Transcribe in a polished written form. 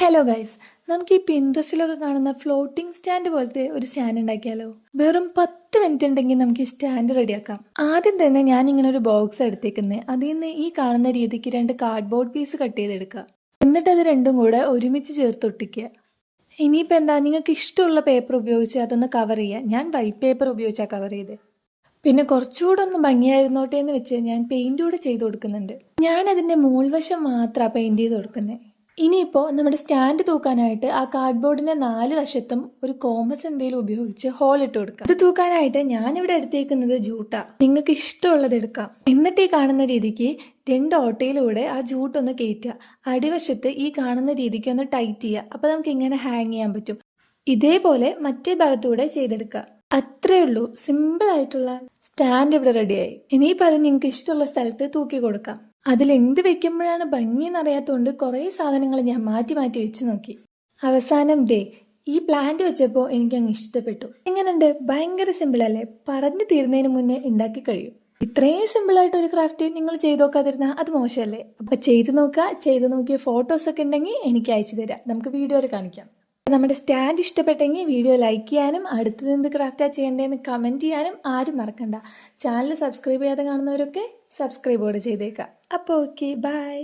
Hello guys, നമുക്ക് ഈ പിൻട്രസ്റ്റിലൊക്കെ കാണുന്ന ഫ്ലോട്ടിംഗ് സ്റ്റാൻഡ് പോലത്തെ ഒരു സ്റ്റാൻഡ് ഉണ്ടാക്കിയാലോ? വെറും 10 മിനിറ്റ് ഉണ്ടെങ്കിൽ നമുക്ക് ഈ സ്റ്റാൻഡ് റെഡിയാക്കാം. ആദ്യം തന്നെ ഞാൻ ഇങ്ങനെ ഒരു ബോക്സ് എടുത്തേക്കുന്നത്, അതിൽ നിന്ന് ഈ കാണുന്ന രീതിക്ക് 2 കാർഡ്ബോർഡ് പീസ് കട്ട് ചെയ്തെടുക്കുക. എന്നിട്ട് അത് രണ്ടും കൂടെ ഒരുമിച്ച് ചേർത്ത് ഒട്ടിക്കുക. ഇനിയിപ്പോൾ എന്താ, നിങ്ങൾക്ക് ഇഷ്ടമുള്ള പേപ്പർ ഉപയോഗിച്ച് അതൊന്ന് കവർ ചെയ്യുക. ഞാൻ വൈറ്റ് പേപ്പർ ഉപയോഗിച്ചാണ് കവർ ചെയ്തത്. പിന്നെ കുറച്ചുകൂടെ ഒന്ന് ഭംഗിയായിരുന്നോട്ടെ എന്ന് വെച്ച് ഞാൻ പെയിന്റ് കൂടെ ചെയ്ത് കൊടുക്കുന്നുണ്ട്. ഞാൻ അതിൻ്റെ മുകൾവശം മാത്രമാണ് പെയിന്റ് ചെയ്ത് കൊടുക്കുന്നത്. ഇനിയിപ്പോൾ നമ്മുടെ സ്റ്റാൻഡ് തൂക്കാനായിട്ട് ആ കാർഡ്ബോർഡിന്റെ 4 വശത്തും ഒരു കോമ്പസ് എന്തെങ്കിലും ഉപയോഗിച്ച് ഹോൾ ഇട്ട് കൊടുക്കാം. ഇത് തൂക്കാനായിട്ട് ഞാനിവിടെ എടുത്തേക്കുന്നത് ജൂട്ട. നിങ്ങൾക്ക് ഇഷ്ടമുള്ളത് എടുക്കാം. എന്നിട്ട് ഈ കാണുന്ന രീതിക്ക് 2 ഓട്ടയിലൂടെ ആ ജൂട്ടൊന്ന് കയറ്റുക. അടിവശത്ത് ഈ കാണുന്ന രീതിക്ക് ഒന്ന് ടൈറ്റ് ചെയ്യുക. അപ്പോൾ നമുക്ക് ഇങ്ങനെ ഹാങ് ചെയ്യാൻ പറ്റും. ഇതേപോലെ മറ്റേ ഭാഗത്തൂടെ ചെയ്തെടുക്കുക. അത്രേ ഉള്ളൂ, സിമ്പിൾ ആയിട്ടുള്ള സ്റ്റാൻഡ് ഇവിടെ റെഡിയായി. ഇനിയിപ്പോൾ അത് നിങ്ങൾക്ക് ഇഷ്ടമുള്ള സ്ഥലത്ത് തൂക്കി കൊടുക്കാം. അതിലെന്ത് വെക്കുമ്പോഴാണ് ഭംഗി എന്നറിയാത്തതുകൊണ്ട് കുറേ സാധനങ്ങൾ ഞാൻ മാറ്റി മാറ്റി വെച്ച് നോക്കി. അവസാനം ഈ പ്ലാന്റ് വെച്ചപ്പോൾ എനിക്കങ്ങ് ഇഷ്ടപ്പെട്ടു. എങ്ങനെയുണ്ട്? ഭയങ്കര സിമ്പിൾ അല്ലേ? പറഞ്ഞു തീരുന്നതിന് മുന്നേ ഉണ്ടാക്കി കഴിയും. ഇത്രയും സിമ്പിളായിട്ട് ഒരു ക്രാഫ്റ്റ് നിങ്ങൾ ചെയ്ത് നോക്കാതിരുന്നാൽ അത് മോശമല്ലേ? അപ്പം ചെയ്ത് നോക്കുക. ചെയ്ത് നോക്കിയ ഫോട്ടോസൊക്കെ ഉണ്ടെങ്കിൽ എനിക്ക് അയച്ചു തരാം, നമുക്ക് വീഡിയോയിൽ കാണിക്കാം. നമ്മുടെ സ്റ്റാൻഡ് ഇഷ്ടപ്പെട്ടെങ്കിൽ വീഡിയോ ലൈക്ക് ചെയ്യാനും അടുത്തത് എന്ത് ക്രാഫ്റ്റാണ് ചെയ്യേണ്ടതെന്ന് കമൻറ്റ് ചെയ്യാനും ആരും മറക്കണ്ട. ചാനൽ സബ്സ്ക്രൈബ് ചെയ്യാതെ കാണുന്നവരൊക്കെ സബ്സ്ക്രൈബ് കൂടെ ചെയ്തേക്കാം. അപ്പോൾ ഓക്കെ, ബൈ.